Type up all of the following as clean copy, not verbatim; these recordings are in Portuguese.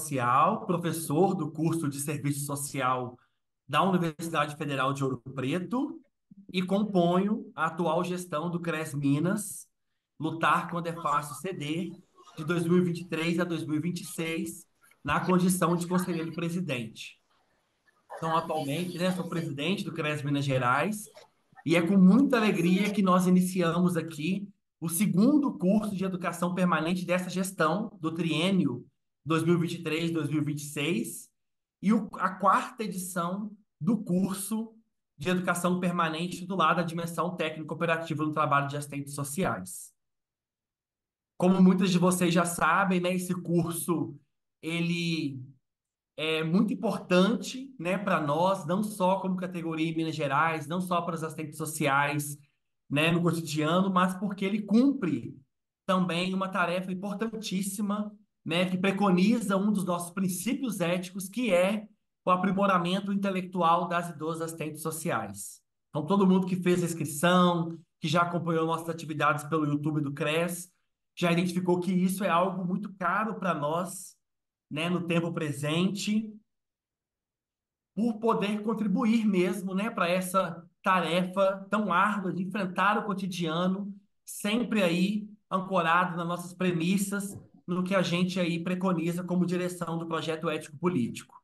social, professor do curso de Serviço Social da Universidade Federal de Ouro Preto e componho a atual gestão do CRES Minas, Lutar quando é fácil ceder, de 2023 a 2026, na condição de conselheiro-presidente. Então, atualmente, né, sou presidente do CRES Minas Gerais e é com muita alegria que nós iniciamos aqui o segundo curso de educação permanente dessa gestão, do triênio 2023-2026, e a quarta edição do curso de educação permanente do lado da dimensão técnico-operativa no trabalho de assistentes sociais. Como muitas de vocês já sabem, né, esse curso ele é muito importante, né, para nós, não só como categoria em Minas Gerais, não só para os assistentes sociais, né, no cotidiano, mas porque ele cumpre também uma tarefa importantíssima, né, que preconiza um dos nossos princípios éticos, que é o aprimoramento intelectual das e dos assistentes sociais. Então, todo mundo que fez a inscrição, que já acompanhou nossas atividades pelo YouTube do CRES, já identificou que isso é algo muito caro para nós, né, no tempo presente, por poder contribuir mesmo, né, para essa tarefa tão árdua de enfrentar o cotidiano, sempre aí ancorado nas nossas premissas, no que a gente aí preconiza como direção do projeto ético político.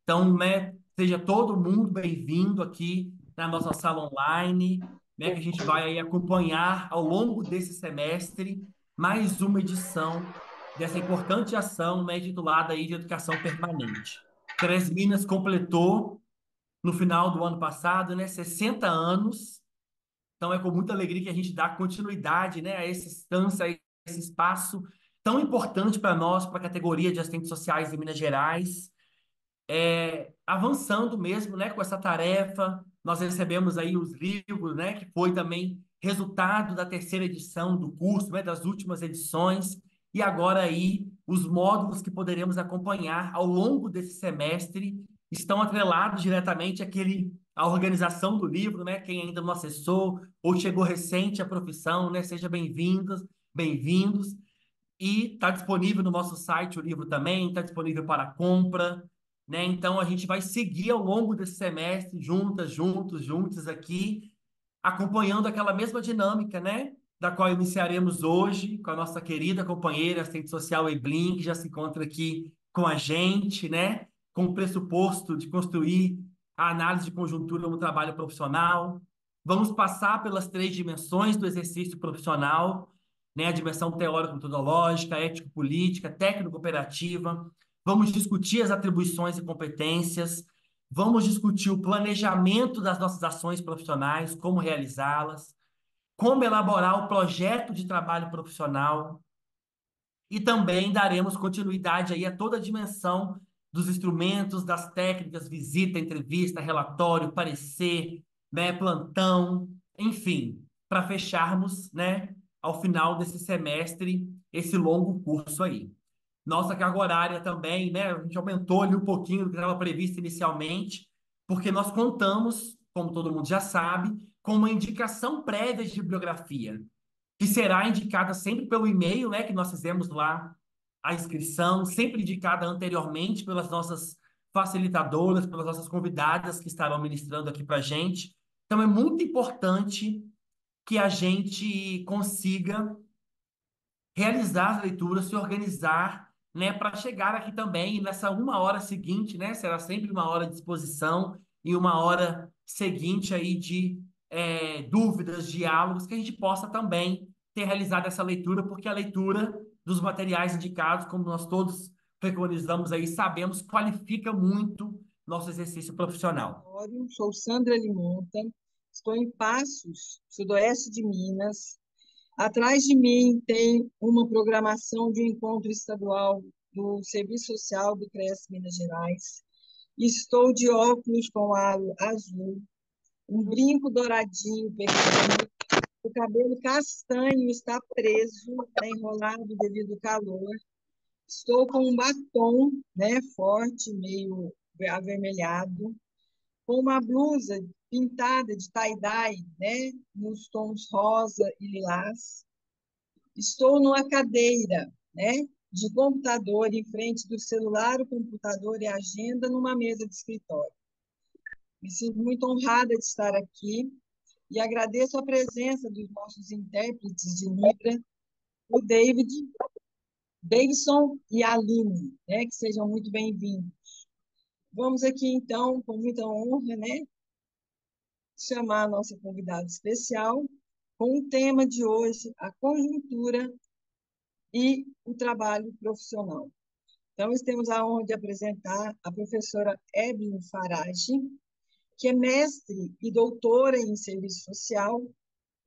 Então, né, seja todo mundo bem-vindo aqui na nossa sala online, né, que a gente vai aí acompanhar ao longo desse semestre mais uma edição dessa importante ação, né, titulada aí de educação permanente. Três Minas completou no final do ano passado, né, 60 anos. Então é com muita alegria que a gente dá continuidade, né, a essa instância, a esse espaço tão importante para nós, para a categoria de assistentes sociais em Minas Gerais, avançando mesmo, né, com essa tarefa. Nós recebemos aí os livros, né, que foi também resultado da terceira edição do curso, né, das últimas edições, e agora aí os módulos que poderemos acompanhar ao longo desse semestre estão atrelados diretamente à organização do livro, né, quem ainda não acessou ou chegou recente à profissão, né, seja bem-vindos, bem-vindos. E está disponível no nosso site o livro também, está disponível para compra, né? Então a gente vai seguir ao longo desse semestre, juntas, juntos, juntos aqui, acompanhando aquela mesma dinâmica, né? Da qual iniciaremos hoje com a nossa querida companheira, assistente social Eblin, que já se encontra aqui com a gente, né? Com o pressuposto de construir a análise de conjuntura no trabalho profissional. Vamos passar pelas três dimensões do exercício profissional, né? A dimensão teórico-metodológica, ético-política, técnico-operativa. Vamos discutir as atribuições e competências. Vamos discutir o planejamento das nossas ações profissionais, como realizá-las, como elaborar o projeto de trabalho profissional e também daremos continuidade aí a toda a dimensão dos instrumentos, das técnicas, visita, entrevista, relatório, parecer, né, plantão, enfim, para fecharmos, né, ao final desse semestre, esse longo curso aí. Nossa carga horária também, né? A gente aumentou ali um pouquinho do que estava previsto inicialmente, porque nós contamos, como todo mundo já sabe, com uma indicação prévia de bibliografia, que será indicada sempre pelo e-mail, né? Que nós fizemos lá a inscrição, sempre indicada anteriormente pelas nossas facilitadoras, pelas nossas convidadas que estarão ministrando aqui para a gente. Então, é muito importante que a gente consiga realizar as leituras, se organizar, né, para chegar aqui também nessa uma hora seguinte, né, será sempre uma hora de exposição e uma hora seguinte aí de dúvidas, diálogos, que a gente possa também ter realizado essa leitura, porque a leitura dos materiais indicados, como nós todos preconizamos aí, sabemos, qualifica muito nosso exercício profissional. Sou Sandra Limonta, estou em Passos, sudoeste de Minas. Atrás de mim tem uma programação de um encontro estadual do Serviço Social do CRES Minas Gerais. Estou de óculos com aro azul, um brinco douradinho pequeno, o cabelo castanho está preso, está enrolado devido ao calor. Estou com um batom, né, forte, meio avermelhado, com uma blusa pintada de tie-dye, né, nos tons rosa e lilás. Estou numa cadeira, né, de computador em frente do celular, o computador e a agenda numa mesa de escritório. Me sinto muito honrada de estar aqui e agradeço a presença dos nossos intérpretes de Libra, o Davidson e a Aline, né, que sejam muito bem-vindos. Vamos aqui, então, com muita honra, né, chamar a nossa convidada especial com o tema de hoje, a conjuntura e o trabalho profissional. Então, nós temos a honra de apresentar a professora Evelyn Farage, que é mestre e doutora em serviço social,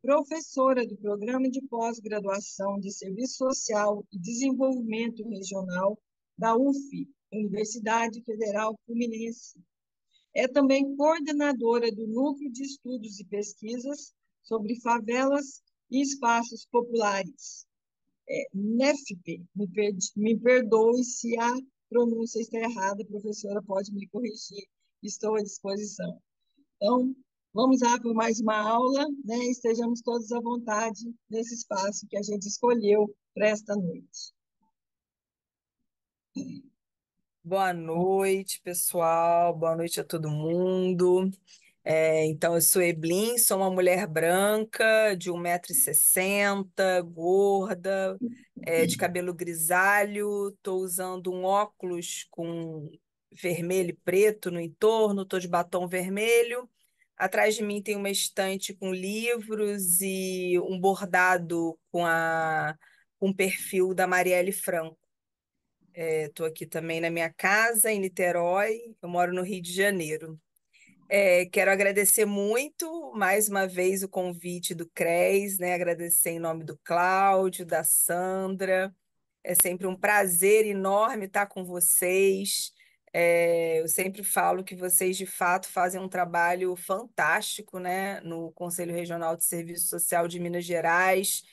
professora do Programa de Pós-Graduação de Serviço Social e Desenvolvimento Regional da UF, Universidade Federal Fluminense. É também coordenadora do Núcleo de Estudos e Pesquisas sobre Favelas e Espaços Populares, NEFP. Me perdoe se a pronúncia está errada, professora, pode me corrigir, estou à disposição. Então, vamos lá para mais uma aula, né? Estejamos todos à vontade nesse espaço que a gente escolheu para esta noite. Boa noite, pessoal. Boa noite a todo mundo. Então, eu sou Eblin, sou uma mulher branca, de 1,60 m, gorda, de cabelo grisalho. Estou usando um óculos com vermelho e preto no entorno, estou de batom vermelho. Atrás de mim tem uma estante com livros e um bordado com o perfil da Marielle Franco. Estou aqui também na minha casa, em Niterói. Eu moro no Rio de Janeiro. Quero agradecer muito, mais uma vez, o convite do CRES, né? Agradecer em nome do Cláudio, da Sandra. É sempre um prazer enorme estar com vocês. Eu sempre falo que vocês, de fato, fazem um trabalho fantástico, né, no Conselho Regional de Serviço Social de Minas Gerais.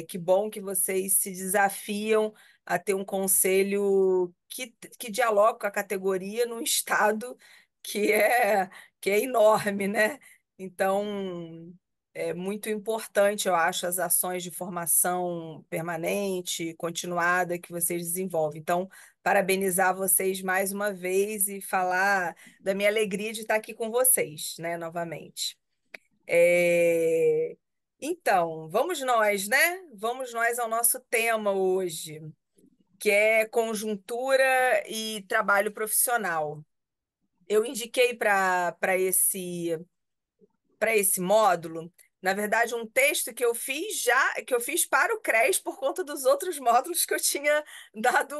Que bom que vocês se desafiam a ter um conselho que dialoga com a categoria num estado que é, que é enorme, né? Então, é muito importante, eu acho, as ações de formação permanente, continuada que vocês desenvolvem. Então, parabenizar vocês mais uma vez e falar da minha alegria de estar aqui com vocês, né, novamente. Então, vamos nós, né? Vamos nós ao nosso tema hoje, que é conjuntura e trabalho profissional. Eu indiquei para esse módulo, na verdade, um texto que eu fiz para o CRES por conta dos outros módulos que eu tinha dado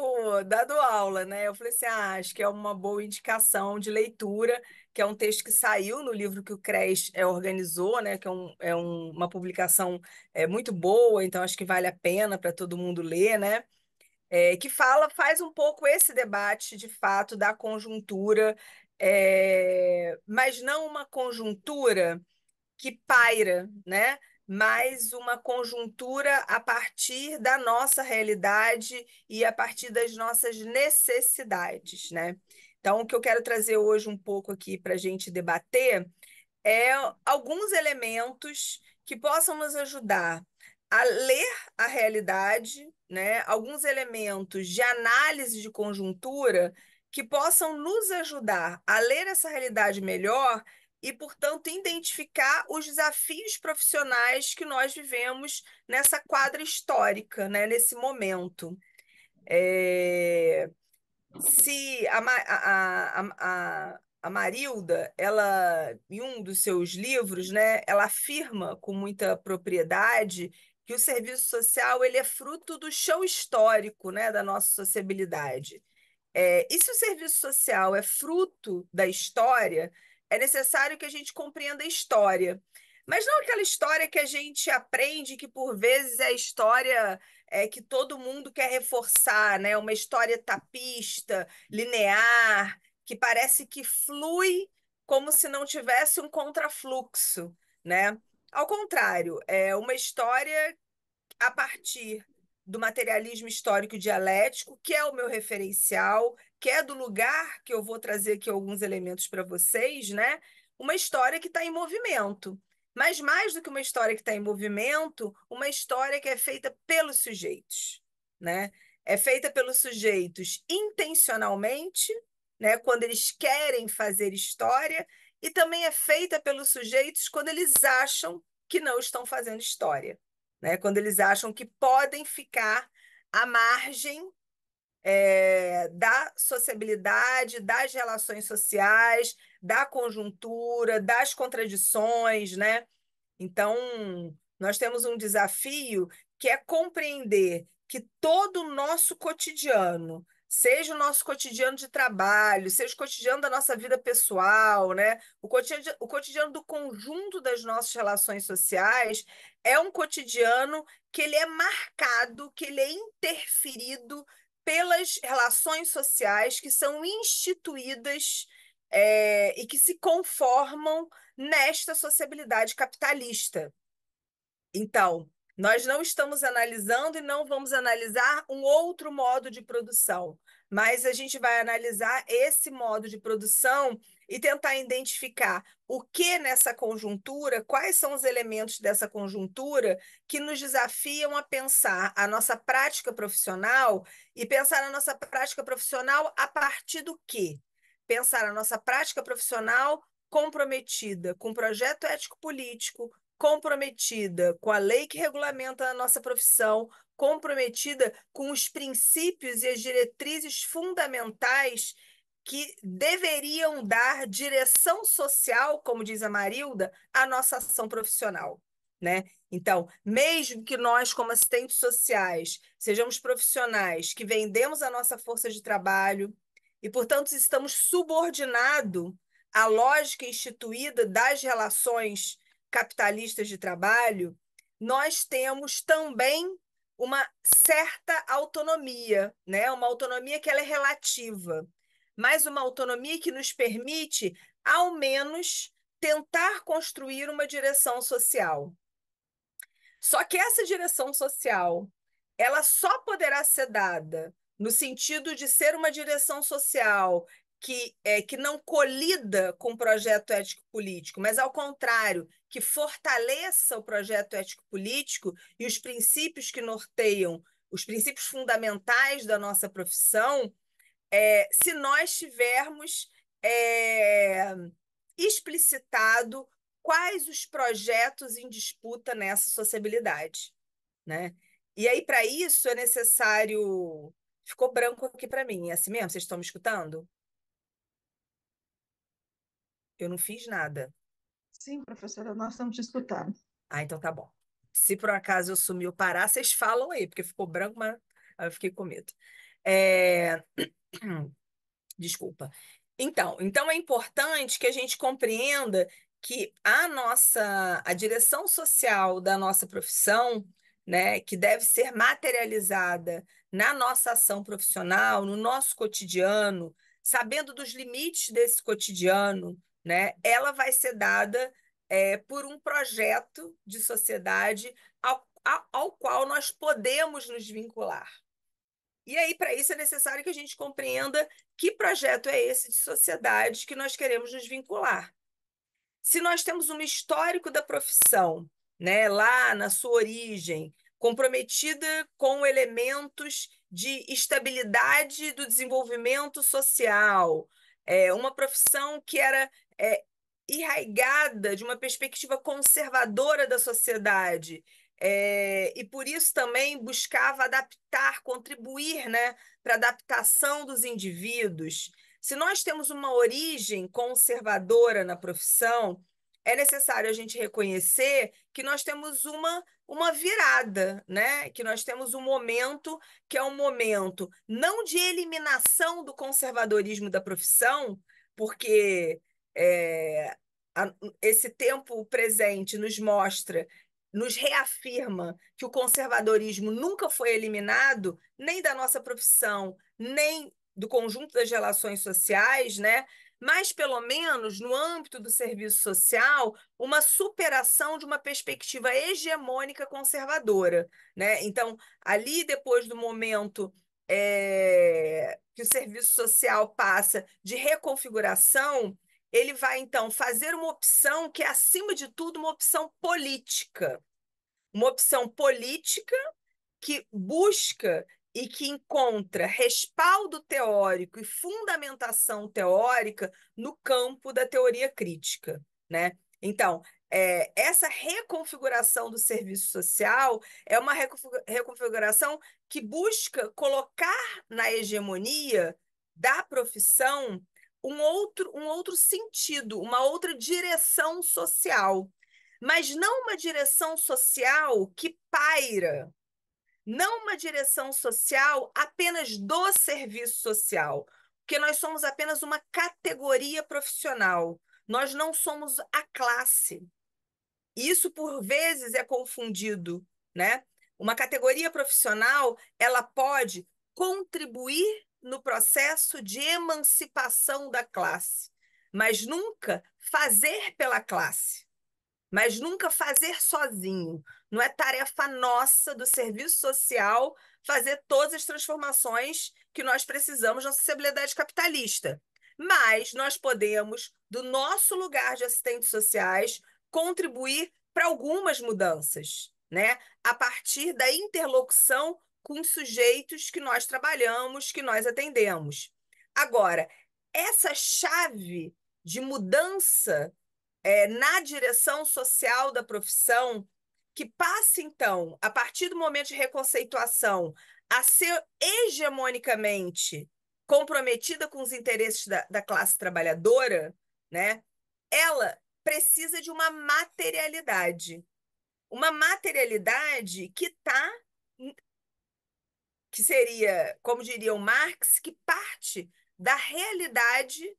aula, né? Eu falei assim, acho que é uma boa indicação de leitura, que é um texto que saiu no livro que o CRES organizou, né? Que uma publicação muito boa, então acho que vale a pena para todo mundo ler, né? Que faz um pouco esse debate, de fato, da conjuntura, mas não uma conjuntura que paira, né? Mas uma conjuntura a partir da nossa realidade e a partir das nossas necessidades, né? Então, o que eu quero trazer hoje um pouco aqui para a gente debater é alguns elementos que possam nos ajudar a ler a realidade, né? Alguns elementos de análise de conjuntura que possam nos ajudar a ler essa realidade melhor e, portanto, identificar os desafios profissionais que nós vivemos nessa quadra histórica, né? Nesse momento. É, Se a Marilda, ela, em um dos seus livros, né, ela afirma com muita propriedade que o serviço social ele é fruto do chão histórico, né, da nossa sociabilidade. E se o serviço social é fruto da história, é necessário que a gente compreenda a história. Mas não aquela história que a gente aprende, que por vezes é a história que todo mundo quer reforçar, né? Uma história tapista, linear, que parece que flui como se não tivesse um contrafluxo, né? Ao contrário, é uma história a partir do materialismo histórico dialético, que é o meu referencial, que é do lugar que eu vou trazer aqui alguns elementos para vocês, né? Uma história que está em movimento. Mas mais do que uma história que está em movimento, uma história que é feita pelos sujeitos, né? é feita pelos sujeitos intencionalmente, né, quando eles querem fazer história, e também é feita pelos sujeitos quando eles acham que não estão fazendo história, né, quando eles acham que podem ficar à margem da sociabilidade, das relações sociais, da conjuntura, das contradições, né? Então, nós temos um desafio que é compreender que todo o nosso cotidiano, seja o nosso cotidiano de trabalho, seja o cotidiano da nossa vida pessoal, né? O cotidiano do conjunto das nossas relações sociais é um cotidiano que ele é marcado, que ele é interferido pelas relações sociais que são instituídas e que se conformam nesta sociabilidade capitalista. Então, nós não estamos analisando e não vamos analisar um outro modo de produção, mas a gente vai analisar esse modo de produção e tentar identificar o que nessa conjuntura, quais são os elementos dessa conjuntura que nos desafiam a pensar a nossa prática profissional e pensar a nossa prática profissional a partir do quê? Pensar a nossa prática profissional comprometida com o projeto ético-político, comprometida com a lei que regulamenta a nossa profissão, comprometida com os princípios e as diretrizes fundamentais que deveriam dar direção social, como diz a Marilda, à nossa ação profissional, né? Então, mesmo que nós, como assistentes sociais, sejamos profissionais que vendemos a nossa força de trabalho e, portanto, estamos subordinados à lógica instituída das relações capitalistas de trabalho, nós temos também uma certa autonomia, né? Uma autonomia que ela é relativa, mas uma autonomia que nos permite, ao menos, tentar construir uma direção social. Só que essa direção social, ela só poderá ser dada no sentido de ser uma direção social que não colida com o projeto ético-político, mas, ao contrário, que fortaleça o projeto ético-político e os princípios que norteiam, os princípios fundamentais da nossa profissão, se nós tivermos é, explicitado quais os projetos em disputa nessa sociabilidade, né? E aí, para isso, é necessário. Ficou branco aqui para mim, é assim mesmo? Vocês estão me escutando? Eu não fiz nada. Sim, professora, nós estamos te escutando. Ah, então tá bom. Se por acaso eu sumir ou parar, vocês falam aí, porque ficou branco, mas aí eu fiquei com medo. É... Desculpa. Então é importante que a gente compreenda que a direção social da nossa profissão, né, que deve ser materializada na nossa ação profissional, no nosso cotidiano, sabendo dos limites desse cotidiano, né, ela vai ser dada por um projeto de sociedade ao qual nós podemos nos vincular. E aí, para isso, é necessário que a gente compreenda que projeto é esse de sociedade que nós queremos nos vincular. Se nós temos um histórico da profissão, né, lá na sua origem, comprometida com elementos de estabilidade do desenvolvimento social, uma profissão que era irraigada de uma perspectiva conservadora da sociedade, e por isso também buscava adaptar, contribuir, né, para a adaptação dos indivíduos. Se nós temos uma origem conservadora na profissão, é necessário a gente reconhecer que nós temos uma virada, né? Que nós temos um momento que é um momento não de eliminação do conservadorismo da profissão, porque é, esse tempo presente nos mostra, nos reafirma que o conservadorismo nunca foi eliminado, nem da nossa profissão, nem do conjunto das relações sociais, né? Mas, pelo menos, no âmbito do serviço social, uma superação de uma perspectiva hegemônica conservadora, né? Então, ali, depois do momento que o serviço social passa de reconfiguração, ele vai, então, fazer uma opção que é, acima de tudo, uma opção política. Uma opção política que busca e que encontra respaldo teórico e fundamentação teórica no campo da teoria crítica, né? Então, essa reconfiguração do serviço social é uma reconfiguração que busca colocar na hegemonia da profissão um outro sentido, uma outra direção social, mas não uma direção social que paira, não uma direção social apenas do serviço social, porque nós somos apenas uma categoria profissional, nós não somos a classe. Isso, por vezes, é confundido, né? Uma categoria profissional, ela pode contribuir no processo de emancipação da classe, mas nunca fazer pela classe, mas nunca fazer sozinho. Não é tarefa nossa do serviço social fazer todas as transformações que nós precisamos na sociabilidade capitalista. Mas nós podemos, do nosso lugar de assistentes sociais, contribuir para algumas mudanças, né? A partir da interlocução com os sujeitos que nós trabalhamos, que nós atendemos. Agora, essa chave de mudança na direção social da profissão, que passa, então, a partir do momento de reconceituação, a ser hegemonicamente comprometida com os interesses da classe trabalhadora, né? Ela precisa de uma materialidade que seria, como diria o Marx, que parte da realidade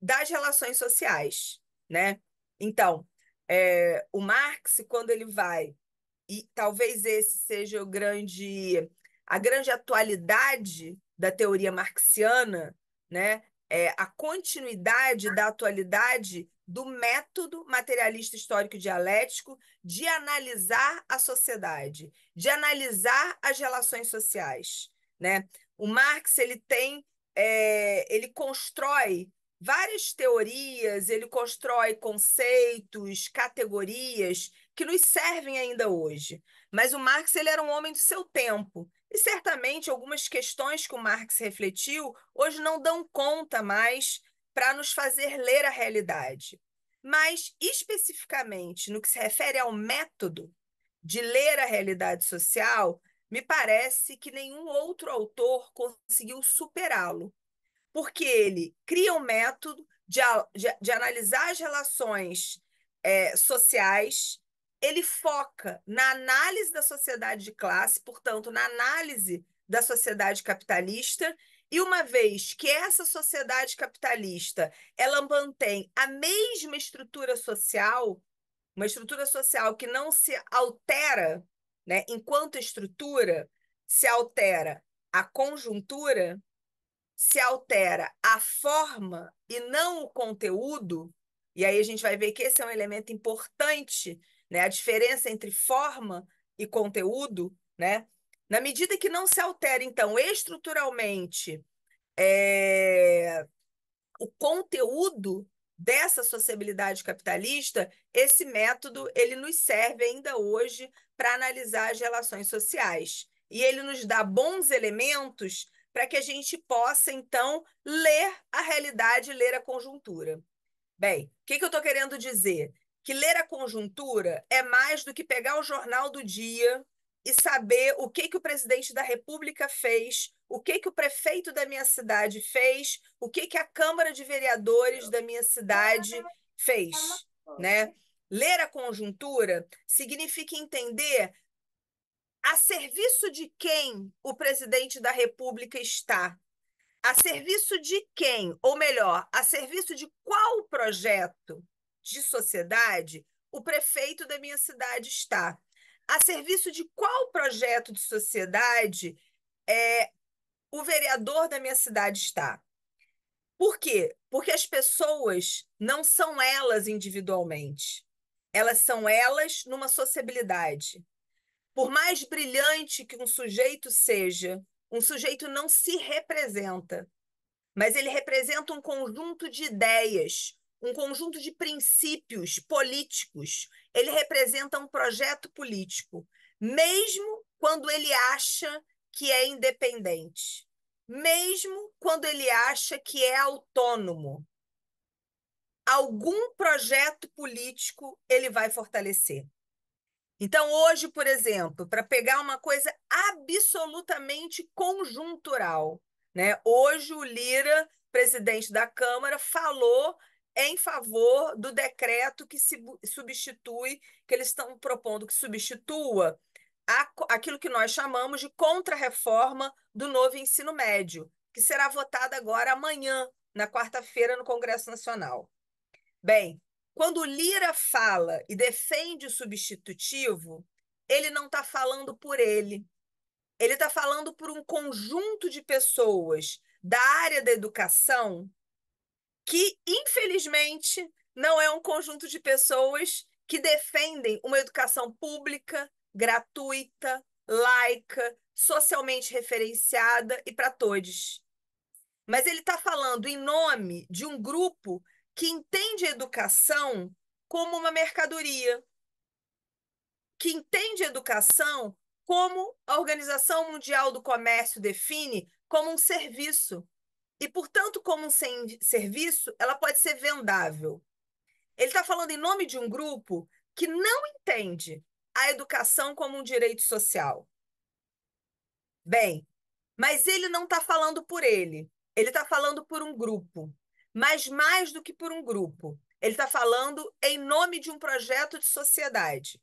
das relações sociais, né? Então, o Marx, quando ele vai, e talvez esse seja a grande atualidade da teoria marxiana, né? A continuidade da atualidade do método materialista histórico dialético de analisar a sociedade, de analisar as relações sociais, né? O Marx ele constrói várias teorias, ele constrói conceitos, categorias que nos servem ainda hoje. Mas o Marx ele era um homem do seu tempo. E certamente algumas questões que o Marx refletiu hoje não dão conta mais para nos fazer ler a realidade. Mas, especificamente, no que se refere ao método de ler a realidade social, me parece que nenhum outro autor conseguiu superá-lo, porque ele cria um método de analisar as relações sociais, ele foca na análise da sociedade de classe, portanto, na análise da sociedade capitalista, e uma vez que essa sociedade capitalista ela mantém a mesma estrutura social, uma estrutura social que não se altera, né, enquanto estrutura, se altera a conjuntura, se altera a forma e não o conteúdo, e aí a gente vai ver que esse é um elemento importante, né? A diferença entre forma e conteúdo, né? Na medida que não se altera, então, estruturalmente, o conteúdo dessa sociabilidade capitalista, esse método ele nos serve ainda hoje para analisar as relações sociais. E ele nos dá bons elementos para que a gente possa, então, ler a realidade, ler a conjuntura. Bem, o que eu estou querendo dizer? Que ler a conjuntura é mais do que pegar o jornal do dia e saber o que o presidente da República fez, o que o prefeito da minha cidade fez, o que a Câmara de Vereadores da minha cidade fez, né? Ler a conjuntura significa entender a serviço de quem o presidente da República está, a serviço de quem, ou melhor, a serviço de qual projeto de sociedade o prefeito da minha cidade está, a serviço de qual projeto de sociedade o vereador da minha cidade está. Por quê? Porque as pessoas não são elas individualmente, elas são elas numa sociabilidade. Por mais brilhante que um sujeito seja, um sujeito não se representa, mas ele representa um conjunto de ideias, um conjunto de princípios políticos. Ele representa um projeto político, mesmo quando ele acha que é independente, mesmo quando ele acha que é autônomo. Algum projeto político ele vai fortalecer. Então, hoje, por exemplo, para pegar uma coisa absolutamente conjuntural, né? Hoje o Lira, presidente da Câmara, falou em favor do decreto que se substitui, que eles estão propondo que substitua aquilo que nós chamamos de contra-reforma do novo ensino médio, que será votada agora amanhã, na quarta-feira, no Congresso Nacional. Bem, quando o Lira fala e defende o substitutivo, ele não está falando por ele. Ele está falando por um conjunto de pessoas da área da educação que, infelizmente, não é um conjunto de pessoas que defendem uma educação pública, gratuita, laica, socialmente referenciada e para todos. Mas ele está falando em nome de um grupo que entende a educação como uma mercadoria, que entende a educação como a Organização Mundial do Comércio define como um serviço. E, portanto, como um serviço, ela pode ser vendável. Ele está falando em nome de um grupo que não entende a educação como um direito social. Bem, mas ele não está falando por ele. Ele está falando por um grupo. Mas mais do que por um grupo. Ele está falando em nome de um projeto de sociedade.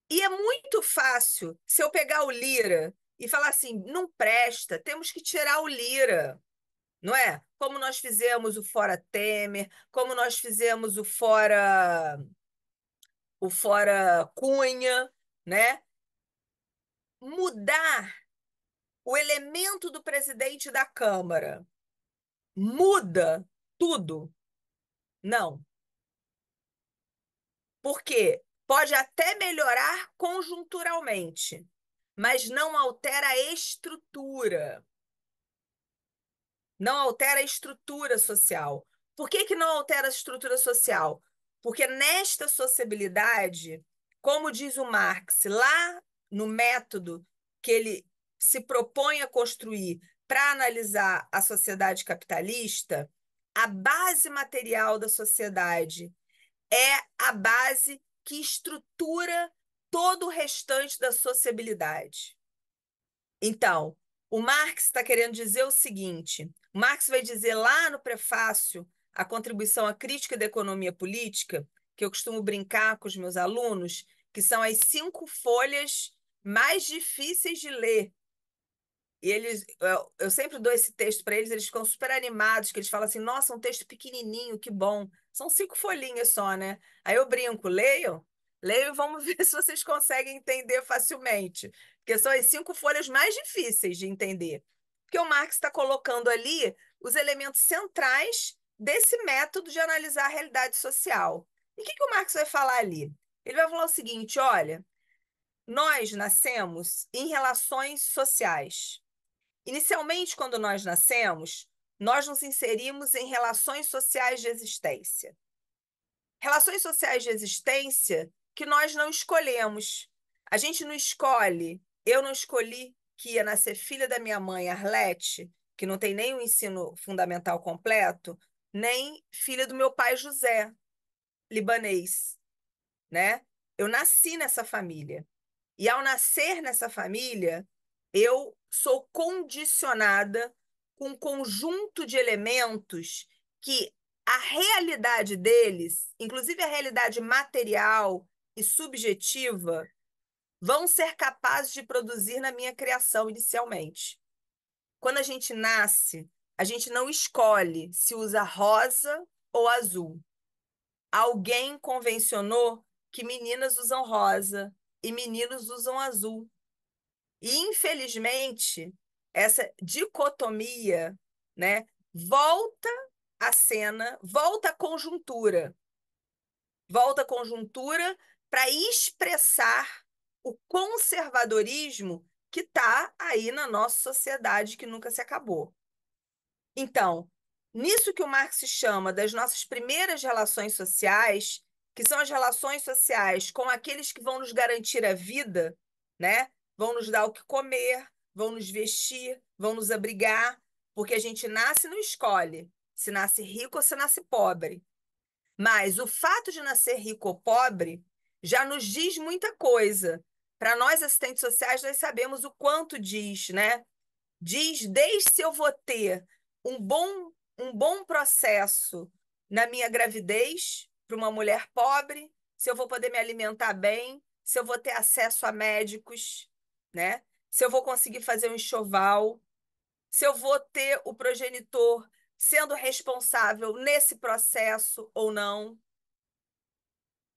E é muito fácil se eu pegar o Lira e falar assim, não presta, temos que tirar o Lira, não é? Como nós fizemos o Fora Temer, como nós fizemos o Fora Cunha, né? Mudar o elemento do presidente da Câmara muda tudo? Não. Porque pode até melhorar conjunturalmente, mas não altera a estrutura. Não altera a estrutura social. Por que que não altera a estrutura social? Porque nesta sociabilidade, como diz o Marx, lá no método que ele se propõe a construir para analisar a sociedade capitalista, a base material da sociedade é a base que estrutura todo o restante da sociabilidade. Então, o Marx está querendo dizer o seguinte: Marx vai dizer lá no prefácio a contribuição à crítica da economia política, que eu costumo brincar com os meus alunos, que são as 5 folhas mais difíceis de ler. E eu sempre dou esse texto para eles, eles ficam super animados, que eles falam assim, nossa, um texto pequenininho, que bom. São 5 folhinhas só, né? Aí eu brinco, leiam, leiam e vamos ver se vocês conseguem entender facilmente. Porque são as 5 folhas mais difíceis de entender. Porque o Marx está colocando ali os elementos centrais desse método de analisar a realidade social. E o que que o Marx vai falar ali? Ele vai falar o seguinte, olha, nós nascemos em relações sociais. Inicialmente, quando nós nascemos, nós nos inserimos em relações sociais de existência. Relações sociais de existência que nós não escolhemos. A gente não escolhe. Eu não escolhi que ia nascer filha da minha mãe, Arlete, que não tem nem o ensino fundamental completo, nem filha do meu pai, José, libanês, né? Eu nasci nessa família. E ao nascer nessa família, eu sou condicionada com um conjunto de elementos que a realidade deles, inclusive a realidade material e subjetiva, vão ser capazes de produzir na minha criação inicialmente. Quando a gente nasce, a gente não escolhe se usa rosa ou azul. Alguém convencionou que meninas usam rosa e meninos usam azul. E, infelizmente, essa dicotomia, né, volta à cena, volta à conjuntura para expressar o conservadorismo que está aí na nossa sociedade, que nunca se acabou. Então, nisso que o Marx chama das nossas primeiras relações sociais, que são as relações sociais com aqueles que vão nos garantir a vida, né? Vão nos dar o que comer, vão nos vestir, vão nos abrigar, porque a gente nasce e não escolhe se nasce rico ou se nasce pobre. Mas o fato de nascer rico ou pobre já nos diz muita coisa. Para nós, assistentes sociais, nós sabemos o quanto diz, né? Diz desde se eu vou ter um bom processo na minha gravidez para uma mulher pobre, se eu vou poder me alimentar bem, se eu vou ter acesso a médicos, né? Se eu vou conseguir fazer um enxoval, se eu vou ter o progenitor sendo responsável nesse processo ou não.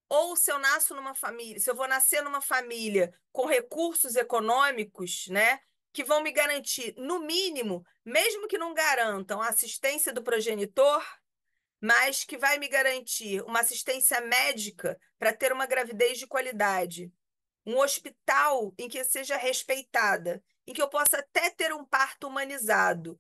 Ou se eu nasço numa família, se eu vou nascer numa família com recursos econômicos, né, que vão me garantir, no mínimo, mesmo que não garantam a assistência do progenitor, mas que vai me garantir uma assistência médica para ter uma gravidez de qualidade, um hospital em que seja respeitada, em que eu possa até ter um parto humanizado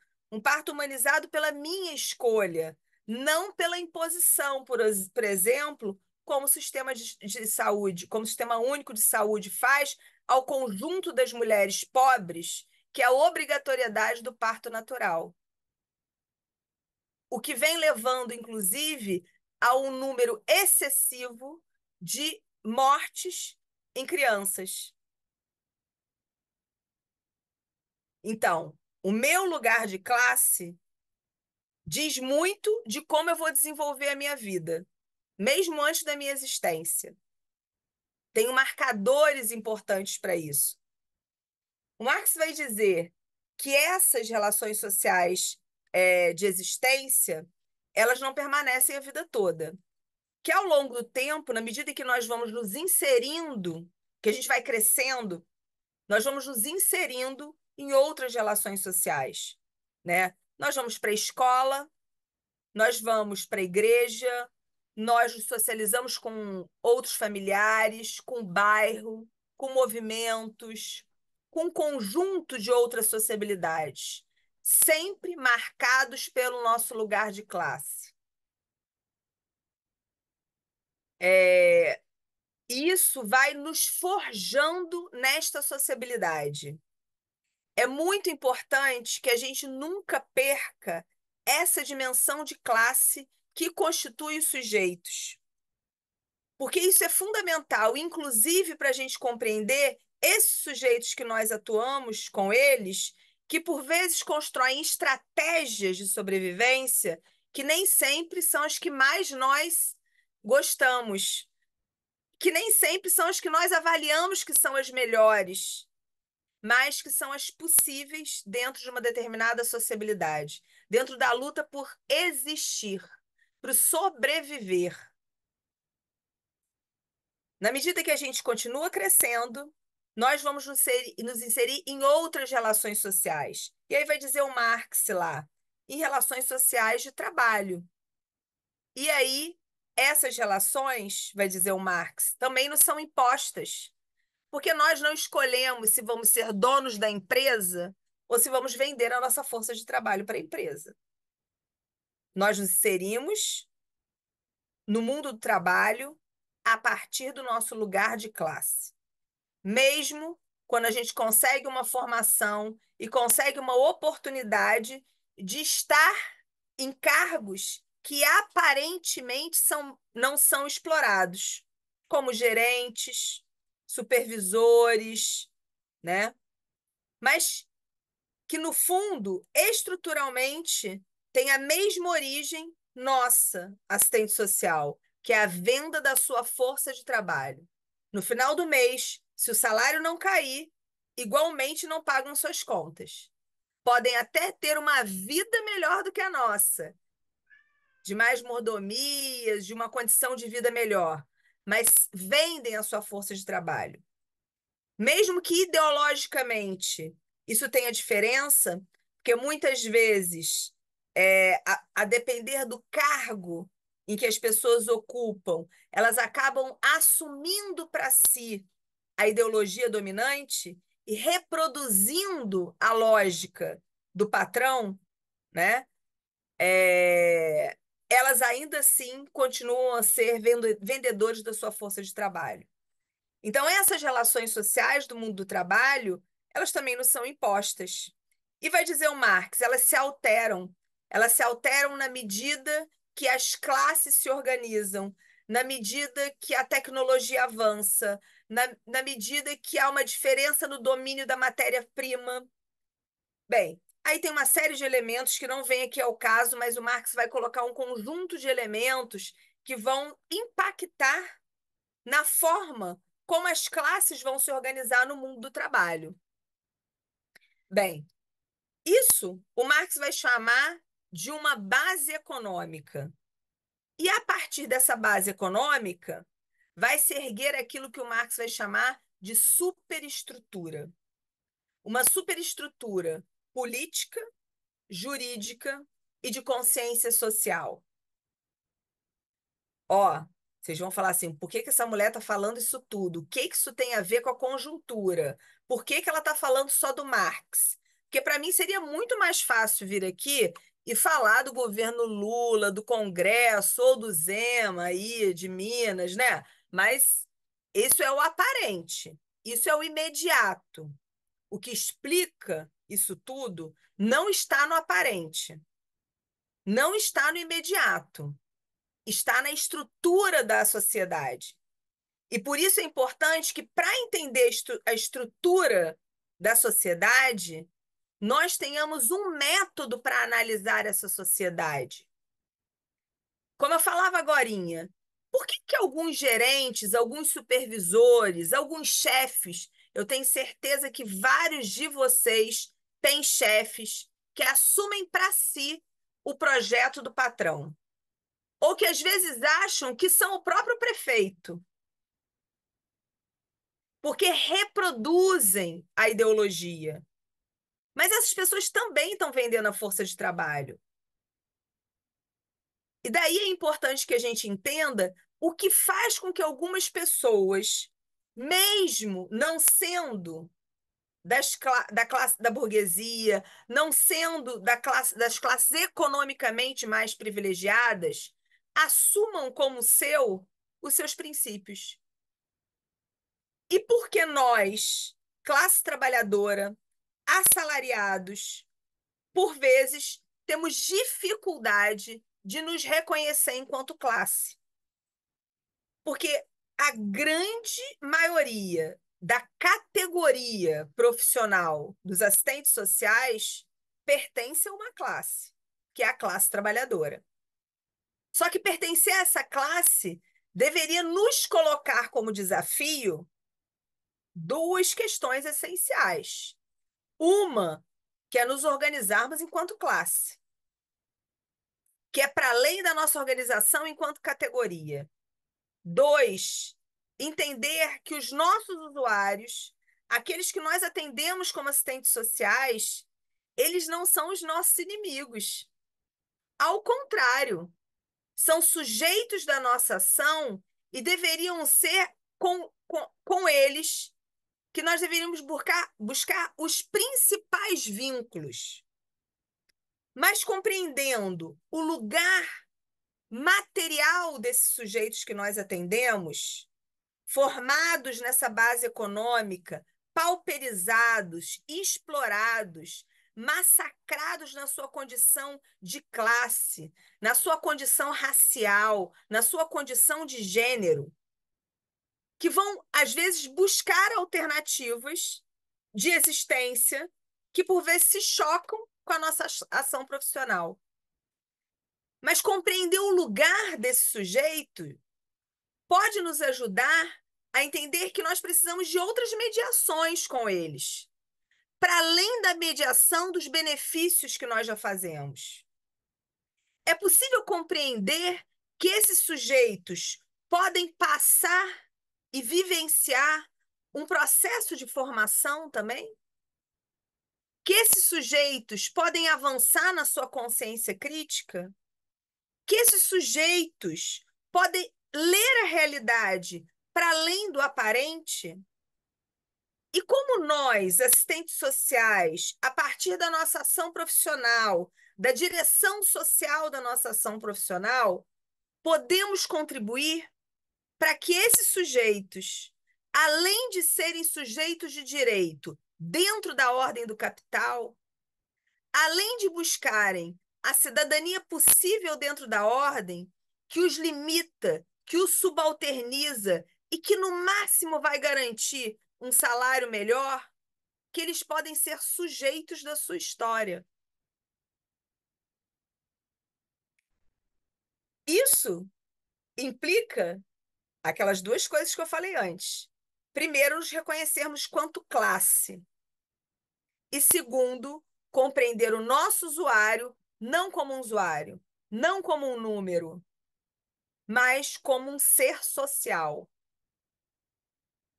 pela minha escolha, não pela imposição, por exemplo, como o sistema de saúde, como o Sistema Único de Saúde faz ao conjunto das mulheres pobres, que é a obrigatoriedade do parto natural. O que vem levando, inclusive, a um número excessivo de mortes em crianças. Então, o meu lugar de classe diz muito de como eu vou desenvolver a minha vida, mesmo antes da minha existência. Tenho marcadores importantes para isso. O Marx vai dizer que essas relações sociais de existência, elas não permanecem a vida toda. Que ao longo do tempo, na medida que nós vamos nos inserindo, que a gente vai crescendo, nós vamos nos inserindo em outras relações sociais, né? Nós vamos para a escola, nós vamos para a igreja, nós nos socializamos com outros familiares, com o bairro, com movimentos, com um conjunto de outras sociabilidades, sempre marcados pelo nosso lugar de classe. Isso vai nos forjando nesta sociabilidade. É muito importante que a gente nunca perca essa dimensão de classe que constitui os sujeitos. Porque isso é fundamental, inclusive para a gente compreender esses sujeitos que nós atuamos com eles, que por vezes constroem estratégias de sobrevivência que nem sempre são as que mais nós gostamos, que nem sempre são as que nós avaliamos que são as melhores, mas que são as possíveis dentro de uma determinada sociabilidade, dentro da luta por existir, por sobreviver. Na medida que a gente continua crescendo, nós vamos nos inserir em outras relações sociais. E aí vai dizer o Marx lá, em relações sociais de trabalho. E aí, essas relações, vai dizer o Marx, também não são impostas, porque nós não escolhemos se vamos ser donos da empresa ou se vamos vender a nossa força de trabalho para a empresa. Nós nos inserimos no mundo do trabalho a partir do nosso lugar de classe. Mesmo quando a gente consegue uma formação e consegue uma oportunidade de estar em cargos que aparentemente não são explorados, como gerentes, supervisores, né? Mas que, no fundo, estruturalmente, tem a mesma origem nossa, assistente social, que é a venda da sua força de trabalho. No final do mês, se o salário não cair, igualmente não pagam suas contas. Podem até ter uma vida melhor do que a nossa, de mais mordomias, de uma condição de vida melhor, mas vendem a sua força de trabalho. Mesmo que ideologicamente isso tenha diferença, porque muitas vezes, a depender do cargo em que as pessoas ocupam, elas acabam assumindo para si a ideologia dominante e reproduzindo a lógica do patrão, né? Elas ainda assim continuam a ser vendedores da sua força de trabalho. Então, essas relações sociais do mundo do trabalho, elas também nos são impostas. E vai dizer o Marx, elas se alteram. Elas se alteram na medida que as classes se organizam, na medida que a tecnologia avança, na medida que há uma diferença no domínio da matéria-prima. Bem, aí tem uma série de elementos que não vem aqui ao caso, mas o Marx vai colocar um conjunto de elementos que vão impactar na forma como as classes vão se organizar no mundo do trabalho. Bem, isso o Marx vai chamar de uma base econômica. E a partir dessa base econômica, vai se erguer aquilo que o Marx vai chamar de superestrutura. Uma superestrutura política, jurídica e de consciência social. Ó, vocês vão falar assim, por que que essa mulher está falando isso tudo? O que que isso tem a ver com a conjuntura? Por que que ela está falando só do Marx? Porque para mim seria muito mais fácil vir aqui e falar do governo Lula, do Congresso, ou do Zema aí, de Minas, né? Mas isso é o aparente, isso é o imediato. O que explica isso tudo não está no aparente, não está no imediato, está na estrutura da sociedade. E por isso é importante que, para entender a estrutura da sociedade, nós tenhamos um método para analisar essa sociedade. Como eu falava agorinha, por que que alguns gerentes, alguns supervisores, alguns chefes, eu tenho certeza que vários de vocês têm chefes que assumem para si o projeto do patrão, ou que às vezes acham que são o próprio prefeito, porque reproduzem a ideologia. Mas essas pessoas também estão vendendo a força de trabalho. E daí é importante que a gente entenda o que faz com que algumas pessoas, mesmo não sendo da classe da burguesia, não sendo das classes economicamente mais privilegiadas, assumam como os seus princípios. E por que nós, classe trabalhadora, assalariados, por vezes temos dificuldade de nos reconhecer enquanto classe? Porque a grande maioria da categoria profissional dos assistentes sociais pertence a uma classe, que é a classe trabalhadora. Só que pertencer a essa classe deveria nos colocar como desafio duas questões essenciais. Uma, que é nos organizarmos enquanto classe, que é para além da nossa organização enquanto categoria. Dois, entender que os nossos usuários, aqueles que nós atendemos como assistentes sociais, eles não são os nossos inimigos. Ao contrário, são sujeitos da nossa ação e deveriam ser com eles que nós deveríamos buscar os principais vínculos. Mas compreendendo o lugar material desses sujeitos que nós atendemos, formados nessa base econômica, pauperizados, explorados, massacrados na sua condição de classe, na sua condição racial, na sua condição de gênero, que vão, às vezes, buscar alternativas de existência que, por vezes, se chocam com a nossa ação profissional. Mas compreender o lugar desse sujeito pode nos ajudar a entender que nós precisamos de outras mediações com eles, para além da mediação dos benefícios que nós já fazemos. É possível compreender que esses sujeitos podem passar e vivenciar um processo de formação também? Que esses sujeitos podem avançar na sua consciência crítica? Que esses sujeitos podem ler a realidade para além do aparente? E como nós, assistentes sociais, a partir da nossa ação profissional, da direção social da nossa ação profissional, podemos contribuir para que esses sujeitos, além de serem sujeitos de direito, dentro da ordem do capital, além de buscarem a cidadania possível dentro da ordem, que os limita, que os subalterniza e que, no máximo, vai garantir um salário melhor, que eles podem ser sujeitos da sua história. Isso implica aquelas duas coisas que eu falei antes. Primeiro, nos reconhecermos quanto classe. E segundo, compreender o nosso usuário não como um usuário, não como um número, mas como um ser social.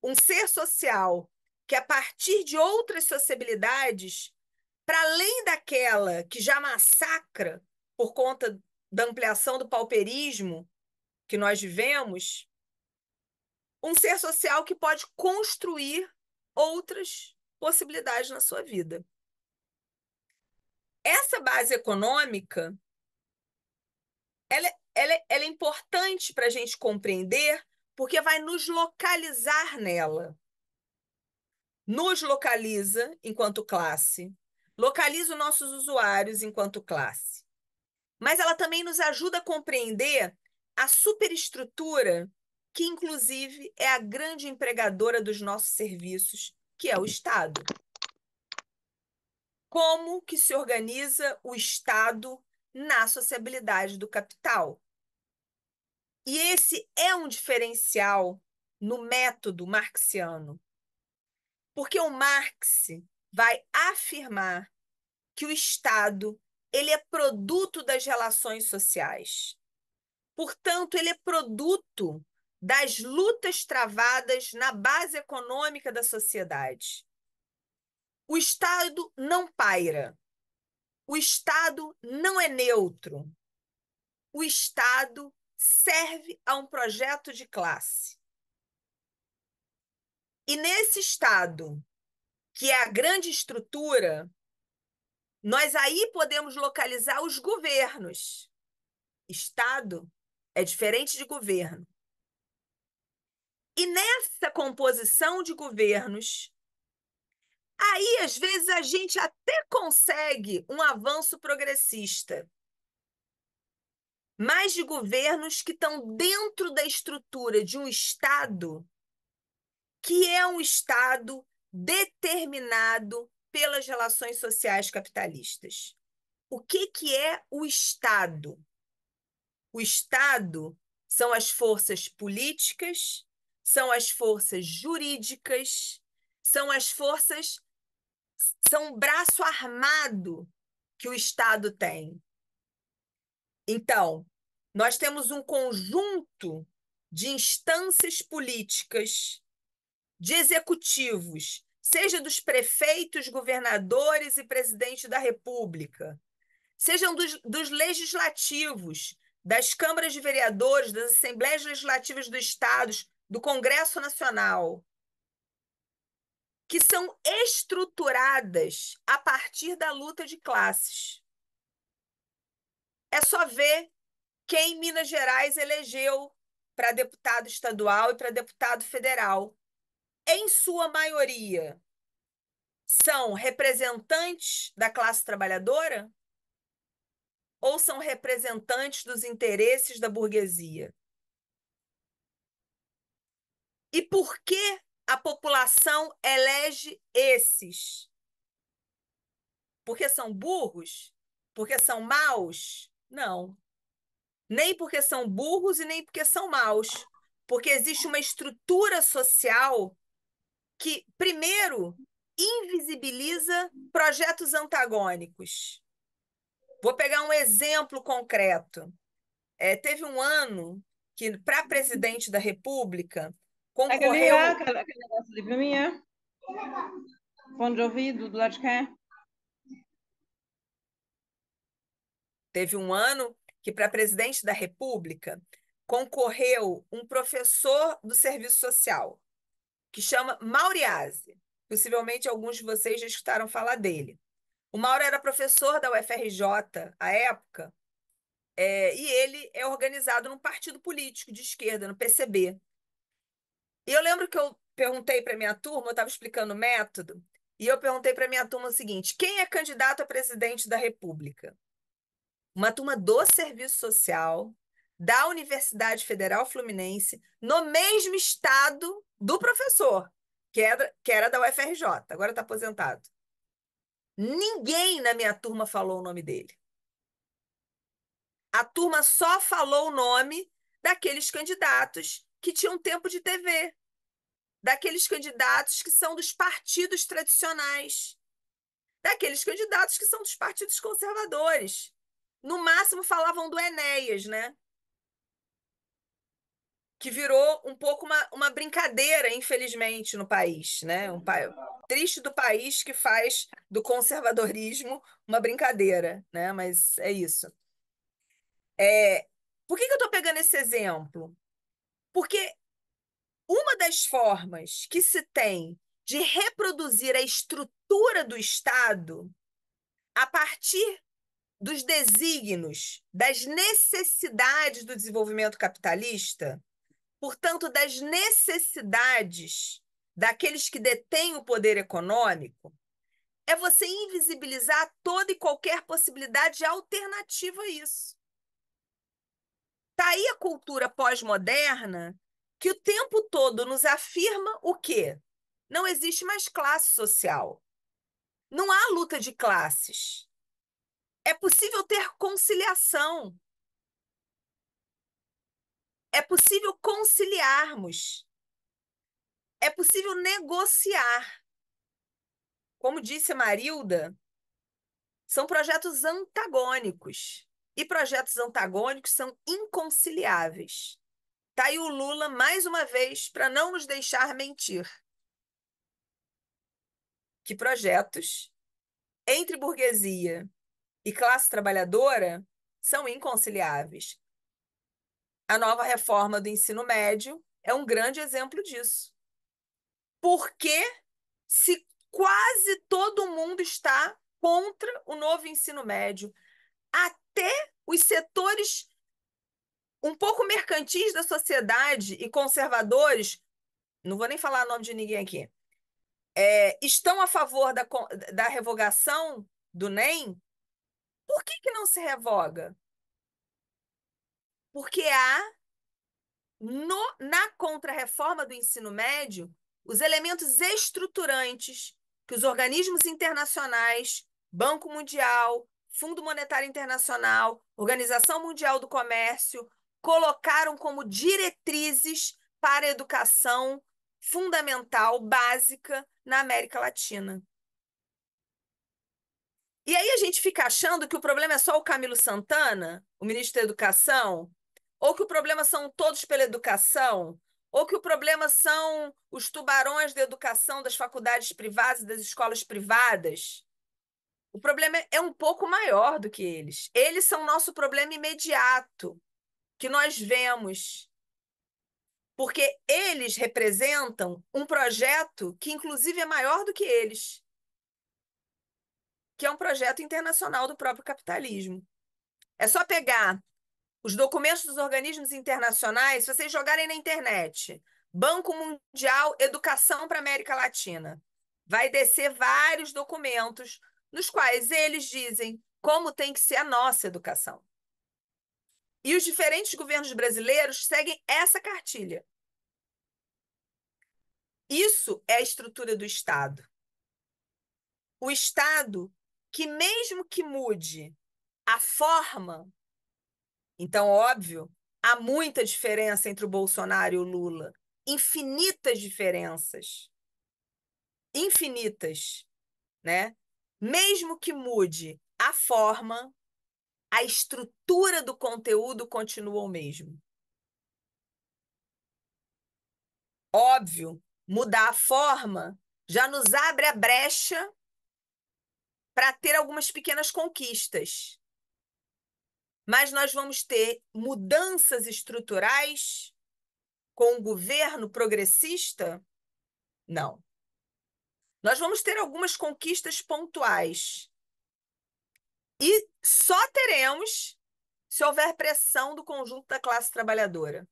Um ser social que, a partir de outras sociabilidades, para além daquela que já massacra por conta da ampliação do pauperismo que nós vivemos, um ser social que pode construir outras possibilidades na sua vida. Essa base econômica, ela é importante para a gente compreender, porque vai nos localizar nela. Nos localiza enquanto classe, localiza os nossos usuários enquanto classe. Mas ela também nos ajuda a compreender a superestrutura que, inclusive, é a grande empregadora dos nossos serviços, que é o Estado. Como que se organiza o Estado na sociabilidade do capital? E esse é um diferencial no método marxiano, porque o Marx vai afirmar que o Estado ele é produto das relações sociais. Portanto, ele é produto das lutas travadas na base econômica da sociedade. O Estado não paira. O Estado não é neutro. O Estado serve a um projeto de classe. E nesse Estado, que é a grande estrutura, nós aí podemos localizar os governos. Estado é diferente de governo. E nessa composição de governos, aí às vezes a gente até consegue um avanço progressista, mas de governos que estão dentro da estrutura de um Estado que é um Estado determinado pelas relações sociais capitalistas. O que é o Estado? O Estado são as forças políticas, são as forças jurídicas, são o braço armado que o Estado tem. Então, nós temos um conjunto de instâncias políticas, de executivos, seja dos prefeitos, governadores e presidente da República, sejam dos legislativos, das câmaras de vereadores, das assembleias legislativas dos estados, do Congresso Nacional, que são estruturadas a partir da luta de classes. É só ver quem Minas Gerais elegeu para deputado estadual e para deputado federal. Em sua maioria, são representantes da classe trabalhadora ou são representantes dos interesses da burguesia? E por que a população elege esses? Porque são burros? Porque são maus? Não. Nem porque são burros e nem porque são maus. Porque existe uma estrutura social que, primeiro, invisibiliza projetos antagônicos. Vou pegar um exemplo concreto. Teve um ano que, para presidente da República, Aquele é, concorreu. aquele negócio ali para mim é. Fone de ouvido, do lado de cá. Teve um ano que, para presidente da República, concorreu um professor do serviço social, que chama Mauriase. Possivelmente alguns de vocês já escutaram falar dele. O Mauro era professor da UFRJ à época, e ele é organizado num partido político de esquerda, no PCB. E eu lembro que eu perguntei para minha turma, eu estava explicando o método, e eu perguntei para minha turma o seguinte: quem é candidato a presidente da República? Uma turma do Serviço Social, da Universidade Federal Fluminense, no mesmo estado do professor, que era da UFRJ, agora está aposentado. Ninguém na minha turma falou o nome dele. A turma só falou o nome daqueles candidatos que tinham tempo de TV, daqueles candidatos que são dos partidos tradicionais, daqueles candidatos que são dos partidos conservadores. No máximo falavam do Enéas, né? Que virou um pouco uma brincadeira, infelizmente, no país, né? Triste do país que faz do conservadorismo uma brincadeira, né? Mas é isso. Por que eu estou pegando esse exemplo? Porque uma das formas que se tem de reproduzir a estrutura do Estado a partir dos desígnios, das necessidades do desenvolvimento capitalista, portanto, das necessidades daqueles que detêm o poder econômico, é você invisibilizar toda e qualquer possibilidade de alternativa a isso. Está aí a cultura pós-moderna que o tempo todo nos afirma o quê? Não existe mais classe social. Não há luta de classes. É possível ter conciliação. É possível conciliarmos. É possível negociar. Como disse a Marilda, são projetos antagônicos. E projetos antagônicos são inconciliáveis. Está aí o Lula, mais uma vez, para não nos deixar mentir. Que projetos entre burguesia e classe trabalhadora são inconciliáveis. A nova reforma do ensino médio é um grande exemplo disso. Porque se quase todo mundo está contra o novo ensino médio, até os setores um pouco mercantis da sociedade e conservadores, não vou nem falar o nome de ninguém aqui, estão a favor da revogação do NEM. Por que não se revoga? Porque há na contrarreforma do ensino médio os elementos estruturantes que os organismos internacionais, Banco Mundial, Fundo Monetário Internacional, Organização Mundial do Comércio, colocaram como diretrizes para a educação fundamental, básica, na América Latina. E aí a gente fica achando que o problema é só o Camilo Santana, o ministro da Educação, ou que o problema são todos pela educação, ou que o problema são os tubarões da educação das faculdades privadas e das escolas privadas. O problema é um pouco maior do que eles. Eles são nosso problema imediato, que nós vemos. Porque eles representam um projeto que, inclusive, é maior do que eles, que é um projeto internacional do próprio capitalismo. É só pegar os documentos dos organismos internacionais, se vocês jogarem na internet, Banco Mundial Educação para a América Latina, vai descer vários documentos nos quais eles dizem como tem que ser a nossa educação. E os diferentes governos brasileiros seguem essa cartilha. Isso é a estrutura do Estado. O Estado que, mesmo que mude a forma, então, óbvio, há muita diferença entre o Bolsonaro e o Lula. Infinitas diferenças. Infinitas, né? Mesmo que mude a forma, a estrutura do conteúdo continua o mesmo. Óbvio, mudar a forma já nos abre a brecha para ter algumas pequenas conquistas. Mas nós vamos ter mudanças estruturais com o governo progressista? Não. Nós vamos ter algumas conquistas pontuais. E só teremos se houver pressão do conjunto da classe trabalhadora.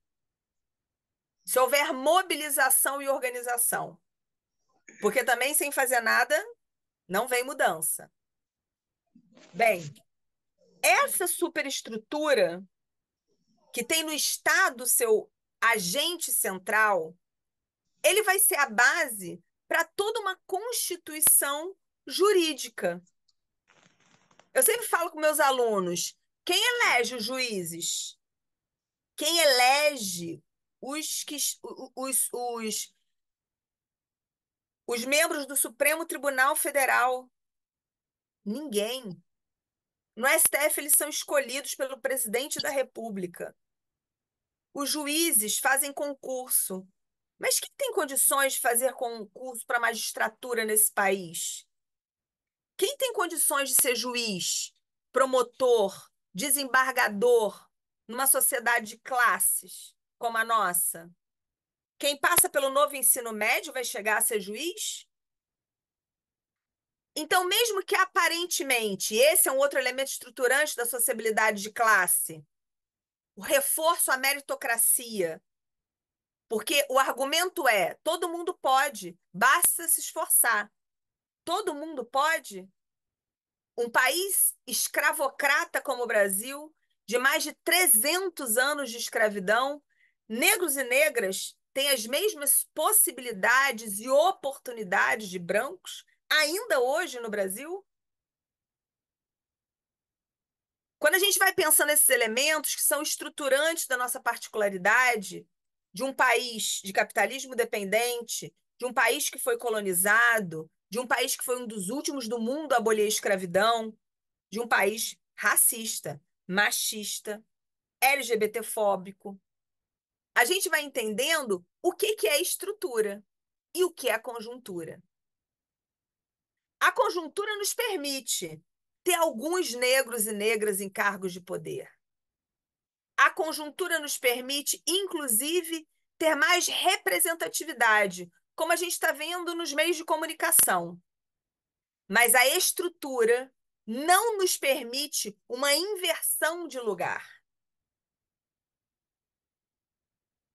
Se houver mobilização e organização. Porque também, sem fazer nada, Não vem mudança. Bem, essa superestrutura que tem no Estado seu agente central, ele vai ser a base para toda uma constituição jurídica. Eu sempre falo com meus alunos, quem elege os juízes? Quem elege os, que, os membros do Supremo Tribunal Federal? Ninguém. No STF, eles são escolhidos pelo presidente da República. Os juízes fazem concurso. Mas quem tem condições de fazer concurso para magistratura nesse país? Quem tem condições de ser juiz, promotor, desembargador numa sociedade de classes como a nossa? Quem passa pelo novo ensino médio vai chegar a ser juiz? Então, mesmo que aparentemente, esse é um outro elemento estruturante da sociabilidade de classe, o reforço à meritocracia, porque o argumento é: todo mundo pode, basta se esforçar. Todo mundo pode? Um país escravocrata como o Brasil, de mais de 300 anos de escravidão, negros e negras têm as mesmas possibilidades e oportunidades de brancos, ainda hoje no Brasil? Quando a gente vai pensando nesses elementos que são estruturantes da nossa particularidade, de um país de capitalismo dependente, de um país que foi colonizado, de um país que foi um dos últimos do mundo a abolir a escravidão, de um país racista, machista, LGBTfóbico, a gente vai entendendo o que é estrutura e o que é conjuntura. A conjuntura nos permite ter alguns negros e negras em cargos de poder. A conjuntura nos permite, inclusive, ter mais representatividade, como a gente está vendo nos meios de comunicação. Mas a estrutura não nos permite uma inversão de lugar.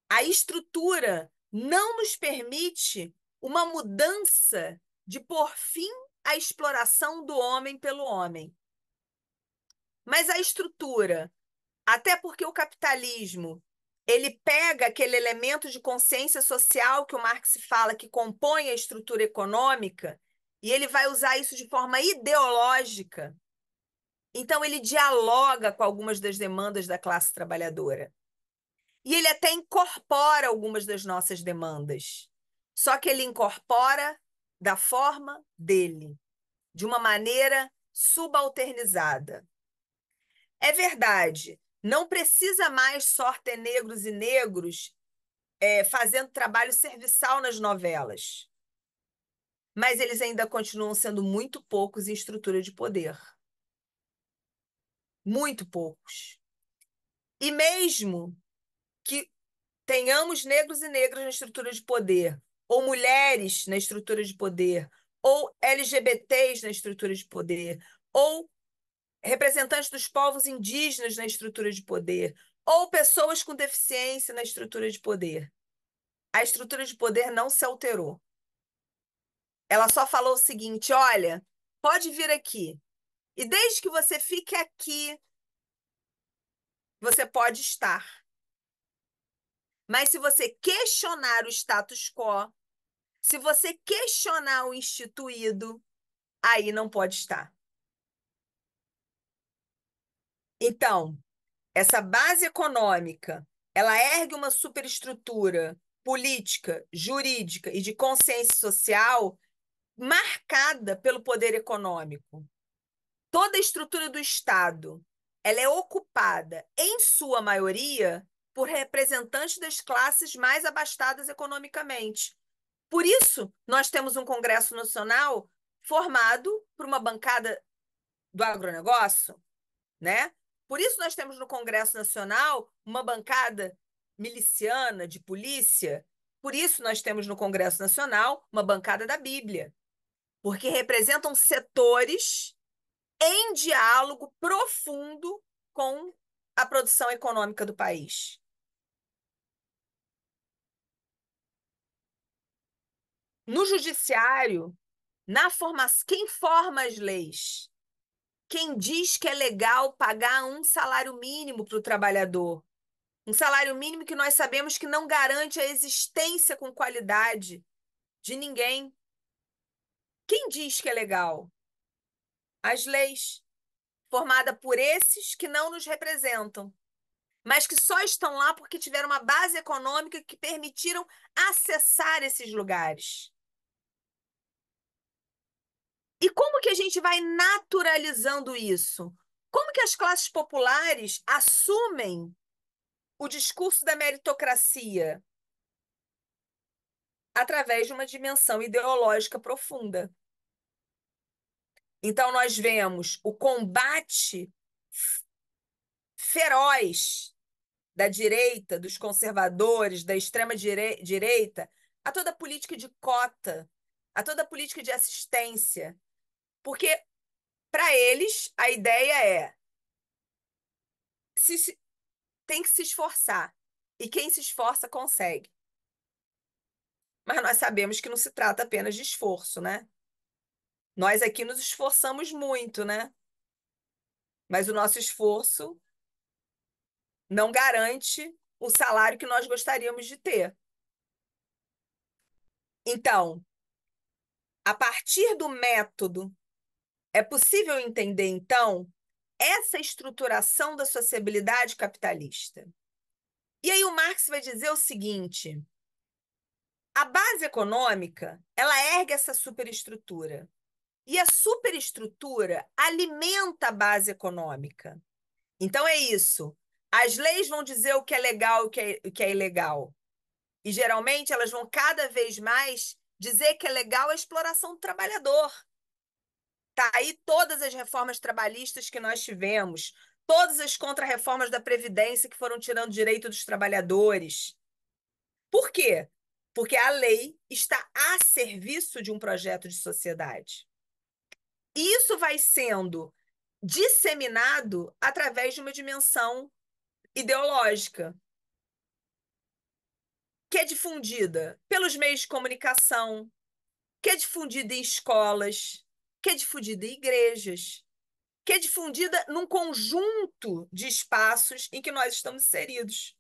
A estrutura não nos permite uma mudança de pôr fim à exploração do homem pelo homem. Mas a estrutura, até porque o capitalismo, ele pega aquele elemento de consciência social que o Marx fala que compõe a estrutura econômica e ele vai usar isso de forma ideológica. Então, ele dialoga com algumas das demandas da classe trabalhadora. E ele até incorpora algumas das nossas demandas. Só que ele incorpora da forma dele, de uma maneira subalternizada. É verdade, não precisa mais só ter negros e negros fazendo trabalho serviçal nas novelas. Mas eles ainda continuam sendo muito poucos em estrutura de poder. Muito poucos. E mesmo que tenhamos negros e negras na estrutura de poder, ou mulheres na estrutura de poder, ou LGBTs na estrutura de poder, ou representantes dos povos indígenas na estrutura de poder, ou pessoas com deficiência na estrutura de poder. A estrutura de poder não se alterou. Ela só falou o seguinte: olha, pode vir aqui. E desde que você fique aqui, você pode estar. Mas se você questionar o status quo, se você questionar o instituído, aí não pode estar. Então, essa base econômica, ela ergue uma superestrutura política, jurídica e de consciência social marcada pelo poder econômico. Toda a estrutura do Estado, ela é ocupada, em sua maioria, por representantes das classes mais abastadas economicamente. Por isso, nós temos um Congresso Nacional formado por uma bancada do agronegócio, né? Por isso, nós temos no Congresso Nacional uma bancada miliciana, de polícia. Por isso, nós temos no Congresso Nacional uma bancada da Bíblia, porque representam setores em diálogo profundo com a produção econômica do país. No judiciário, Quem forma as leis? Quem diz que é legal pagar um salário mínimo para o trabalhador? Um salário mínimo que nós sabemos que não garante a existência com qualidade de ninguém. Quem diz que é legal? As leis, formadas por esses que não nos representam, mas que só estão lá porque tiveram uma base econômica que permitiram acessar esses lugares. E como que a gente vai naturalizando isso? Como que as classes populares assumem o discurso da meritocracia? Através de uma dimensão ideológica profunda. Então, nós vemos o combate feroz da direita, dos conservadores, da extrema-direita, a toda política de cota, a toda política de assistência. Porque, para eles, a ideia é tem que se esforçar. E quem se esforça consegue. Mas nós sabemos que não se trata apenas de esforço, né? Nós aqui nos esforçamos muito, né? Mas o nosso esforço não garante o salário que nós gostaríamos de ter. Então, a partir do método, é possível entender, então, essa estruturação da sociabilidade capitalista. E aí o Marx vai dizer o seguinte: a base econômica, ela ergue essa superestrutura. E a superestrutura alimenta a base econômica. Então é isso. As leis vão dizer o que é legal e o que é ilegal. E geralmente elas vão cada vez mais dizer que é legal a exploração do trabalhador. Tá aí todas as reformas trabalhistas que nós tivemos, todas as contrarreformas da Previdência que foram tirando direito dos trabalhadores. Por quê? Porque a lei está a serviço de um projeto de sociedade. E isso vai sendo disseminado através de uma dimensão ideológica, que é difundida pelos meios de comunicação, que é difundida em escolas, que é difundida em igrejas, que é difundida num conjunto de espaços em que nós estamos inseridos.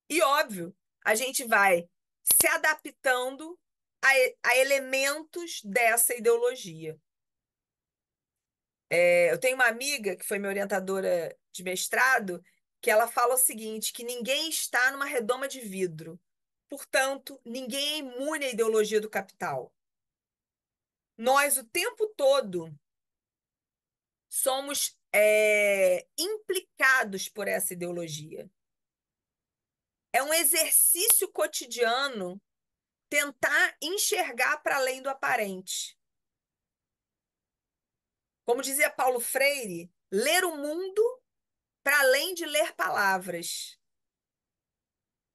E, óbvio, a gente vai se adaptando a elementos dessa ideologia. Eu tenho uma amiga que foi minha orientadora de mestrado, que ela fala o seguinte, que ninguém está numa redoma de vidro. Portanto, ninguém é imune à ideologia do capital. Nós, o tempo todo, somos implicados por essa ideologia. É um exercício cotidiano tentar enxergar para além do aparente. Como dizia Paulo Freire, ler o mundo para além de ler palavras.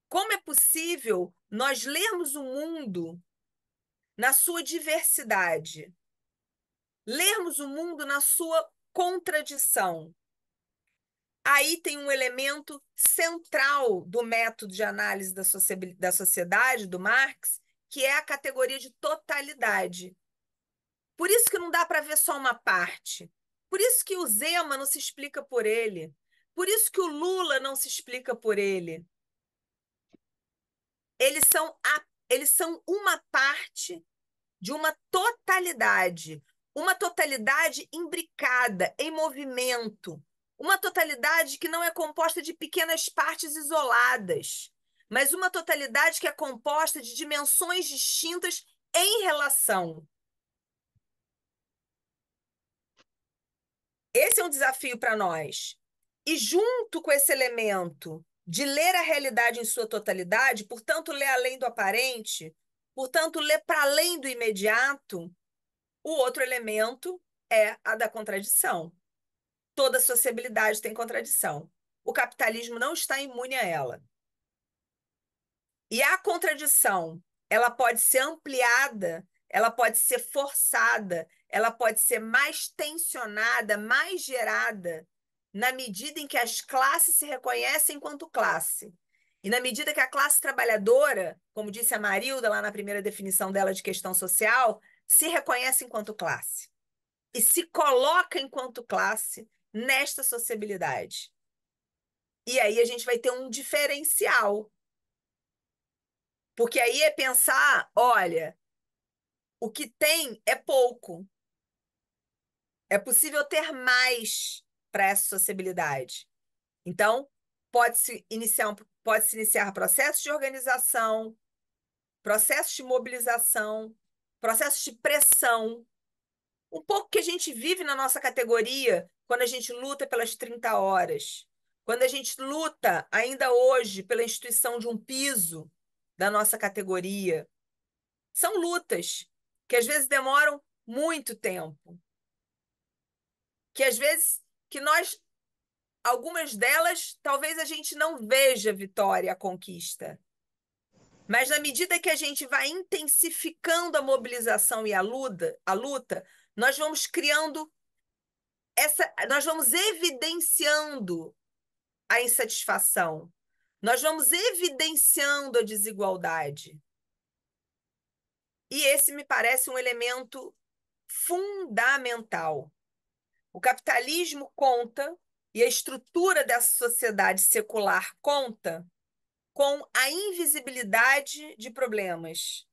Como é possível nós lermos o mundo na sua diversidade, lermos o mundo na sua contradição? Aí tem um elemento central do método de análise da sociedade, do Marx, que é a categoria de totalidade. Por isso que não dá para ver só uma parte. Por isso que o Zema não se explica por ele. Por isso que o Lula não se explica por ele. Eles são uma parte de uma totalidade imbricada, em movimento, uma totalidade que não é composta de pequenas partes isoladas, mas uma totalidade que é composta de dimensões distintas em relação. Esse é um desafio para nós. E junto com esse elemento de ler a realidade em sua totalidade, portanto, ler além do aparente, portanto, ler para além do imediato, o outro elemento é a da contradição. Toda sociabilidade tem contradição. O capitalismo não está imune a ela. E a contradição, ela pode ser ampliada, ela pode ser forçada, ela pode ser mais tensionada, mais gerada, na medida em que as classes se reconhecem enquanto classe. E na medida que a classe trabalhadora, como disse a Marilda lá na primeira definição dela de questão social, se reconhece enquanto classe e se coloca enquanto classe nesta sociabilidade. E aí a gente vai ter um diferencial. Porque aí é pensar, olha, o que tem é pouco. É possível ter mais para essa sociabilidade. Então, pode-se iniciar processos de organização, processos de mobilização, processos de pressão. Um pouco que a gente vive na nossa categoria quando a gente luta pelas 30 horas, quando a gente luta ainda hoje pela instituição de um piso da nossa categoria. São lutas que às vezes demoram muito tempo, que às vezes que nós, algumas delas, talvez a gente não veja a vitória, a conquista. Mas na medida que a gente vai intensificando a mobilização e a luta, nós vamos criando nós vamos evidenciando a insatisfação, nós vamos evidenciando a desigualdade. E esse me parece um elemento fundamental. O capitalismo conta, e a estrutura dessa sociedade secular conta, com a invisibilidade de problemas.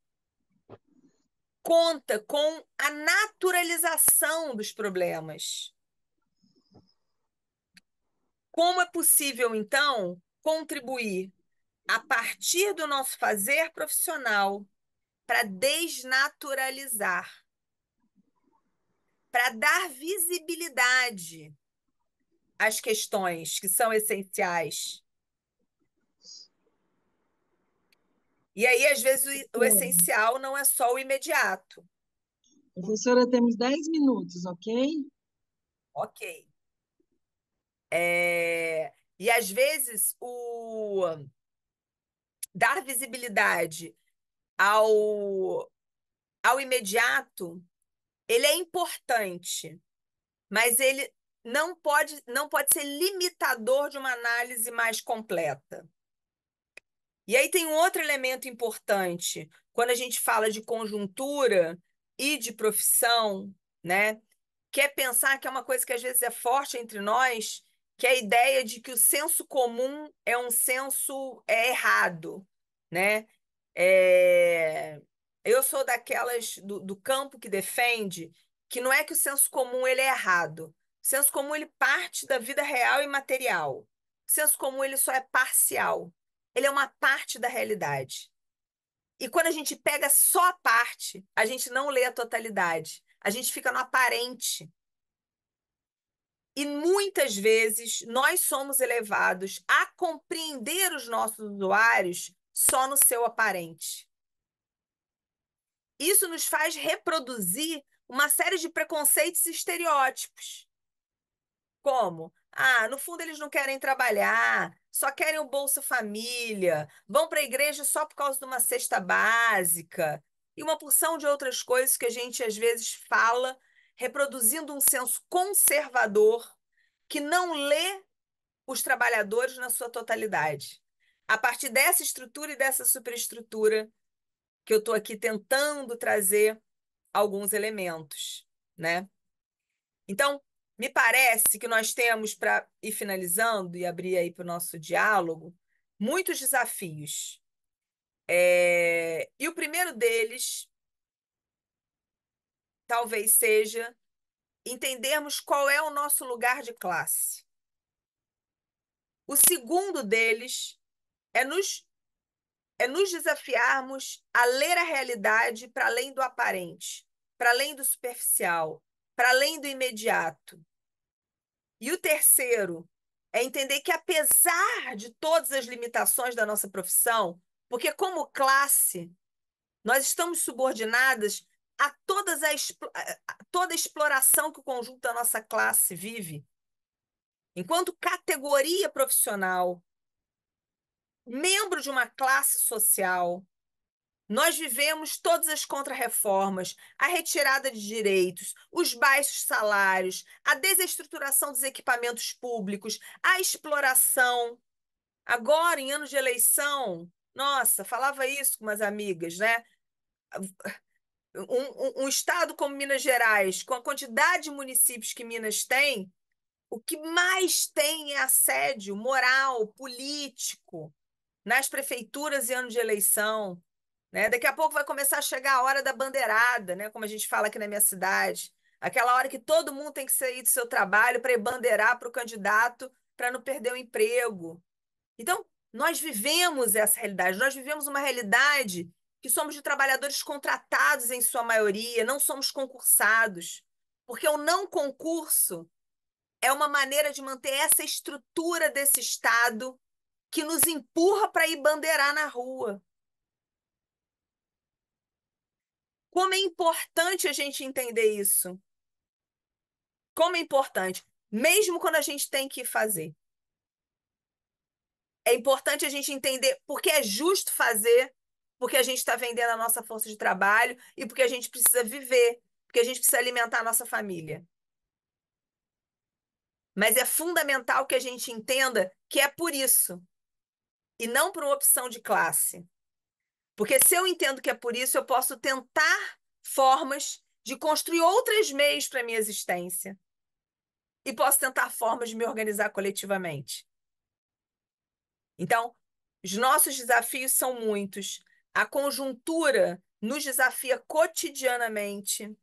Conta com a naturalização dos problemas. Como é possível, então, contribuir a partir do nosso fazer profissional para desnaturalizar, para dar visibilidade às questões que são essenciais? E aí, às vezes, o essencial não é só o imediato. Professora, temos 10 minutos, ok? Ok. E às vezes o dar visibilidade ao imediato, ele é importante, mas ele não pode ser limitador de uma análise mais completa. E aí tem um outro elemento importante, quando a gente fala de conjuntura e de profissão, né? Que é pensar que é uma coisa que às vezes é forte entre nós, que é a ideia de que o senso comum é um senso errado, né? Eu sou daquelas do campo que defende que não é que o senso comum ele é errado. O senso comum ele parte da vida real e material. O senso comum ele só é parcial. Ele é uma parte da realidade. E quando a gente pega só a parte, a gente não lê a totalidade. A gente fica no aparente. E muitas vezes nós somos elevados a compreender os nossos usuários só no seu aparente. Isso nos faz reproduzir uma série de preconceitos e estereótipos. Como? Ah, no fundo eles não querem trabalhar, só querem o Bolsa Família, vão para a igreja só por causa de uma cesta básica e uma porção de outras coisas que a gente às vezes fala, reproduzindo um senso conservador que não lê os trabalhadores na sua totalidade. A partir dessa estrutura e dessa superestrutura que eu estou aqui tentando trazer alguns elementos, né? Então, me parece que nós temos, para ir finalizando e abrir aí para o nosso diálogo, muitos desafios. E o primeiro deles talvez seja entendermos qual é o nosso lugar de classe. O segundo deles é nos desafiarmos a ler a realidade para além do aparente, para além do superficial, para além do imediato. E o terceiro é entender que, apesar de todas as limitações da nossa profissão, porque como classe, nós estamos subordinadas a toda a exploração que o conjunto da nossa classe vive. Enquanto categoria profissional, membro de uma classe social, nós vivemos todas as contrarreformas, a retirada de direitos, os baixos salários, a desestruturação dos equipamentos públicos, a exploração. Agora, em anos de eleição, nossa, falava isso com umas amigas, né? Um estado como Minas Gerais, com a quantidade de municípios que Minas tem, o que mais tem é assédio moral, político, nas prefeituras em ano de eleição, né? Daqui a pouco vai começar a chegar a hora da bandeirada, né? Como a gente fala aqui na minha cidade. Aquela hora que todo mundo tem que sair do seu trabalho para ir bandeirar para o candidato para não perder o emprego. Então, nós vivemos essa realidade, nós vivemos uma realidade que somos de trabalhadores contratados em sua maioria, não somos concursados. Porque o não concurso é uma maneira de manter essa estrutura desse Estado que nos empurra para ir bandeirar na rua. Como é importante a gente entender isso. Como é importante, mesmo quando a gente tem que fazer. É importante a gente entender porque é justo fazer, porque a gente está vendendo a nossa força de trabalho e porque a gente precisa viver, porque a gente precisa alimentar a nossa família. Mas é fundamental que a gente entenda que é por isso e não por uma opção de classe. Porque se eu entendo que é por isso, eu posso tentar formas de construir outros meios para a minha existência. E posso tentar formas de me organizar coletivamente. Então, os nossos desafios são muitos. A conjuntura nos desafia cotidianamente.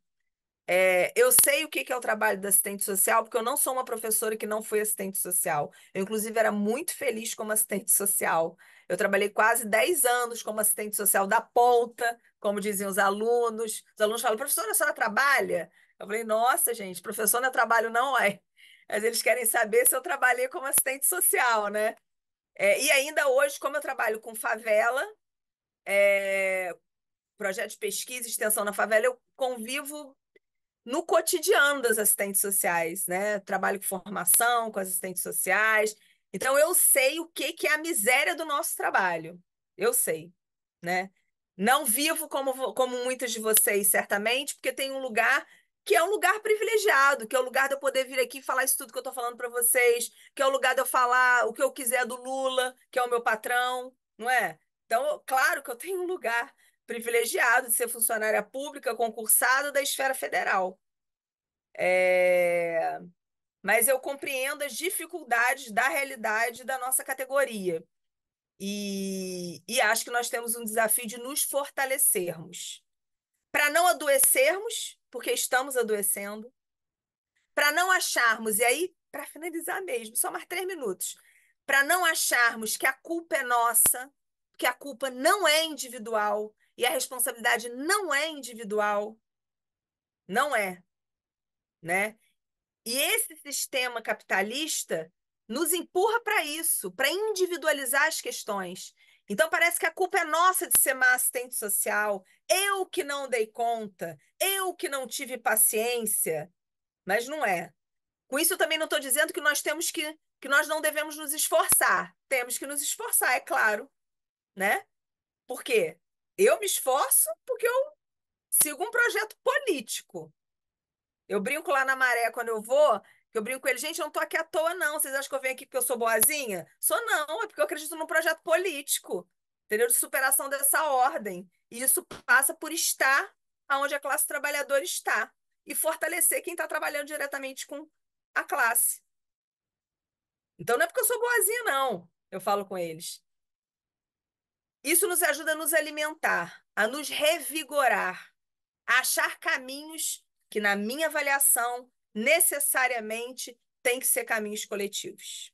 Eu sei o que é o trabalho da assistente social, porque eu não sou uma professora que não foi assistente social. Eu, inclusive, era muito feliz como assistente social. Eu trabalhei quase 10 anos como assistente social da ponta, como diziam os alunos. Os alunos falam, professora, a senhora trabalha? Eu falei, nossa, gente, professor não é trabalho, não é. Mas eles querem saber se eu trabalhei como assistente social, né? E ainda hoje, como eu trabalho com favela, projeto de pesquisa e extensão na favela, eu convivo no cotidiano das assistentes sociais, né? Trabalho com formação, com assistentes sociais. Então, eu sei o que é a miséria do nosso trabalho. Eu sei, né? Não vivo como muitas de vocês, certamente, porque tem um lugar que é um lugar privilegiado, que é o lugar de eu poder vir aqui e falar isso tudo que eu estou falando para vocês, que é o lugar de eu falar o que eu quiser do Lula, que é o meu patrão, não é? Então, claro que eu tenho um lugar privilegiado de ser funcionária pública concursada da esfera federal. É, Mas eu compreendo as dificuldades da realidade da nossa categoria. E acho que nós temos um desafio de nos fortalecermos. Para não adoecermos, porque estamos adoecendo. Para não acharmos, e aí, para finalizar mesmo, só mais 3 minutos. Para não acharmos que a culpa é nossa, que a culpa não é individual e a responsabilidade não é individual. Não é, né? E esse sistema capitalista nos empurra para isso, para individualizar as questões. Então, parece que a culpa é nossa de ser má assistente social, eu que não dei conta, eu que não tive paciência, mas não é. Com isso, eu também não estou dizendo que nós temos que nós não devemos nos esforçar. Temos que nos esforçar, é claro, né? Por quê? Eu me esforço porque eu sigo um projeto político. Eu brinco lá na Maré quando eu vou, que eu brinco com ele, gente, eu não tô aqui à toa, não. Vocês acham que eu venho aqui porque eu sou boazinha? Sou não, é porque eu acredito num projeto político, entendeu? De superação dessa ordem. E isso passa por estar onde a classe trabalhadora está e fortalecer quem está trabalhando diretamente com a classe. Então não é porque eu sou boazinha, não. Eu falo com eles. Isso nos ajuda a nos alimentar, a nos revigorar, a achar caminhos que, na minha avaliação, necessariamente têm que ser caminhos coletivos.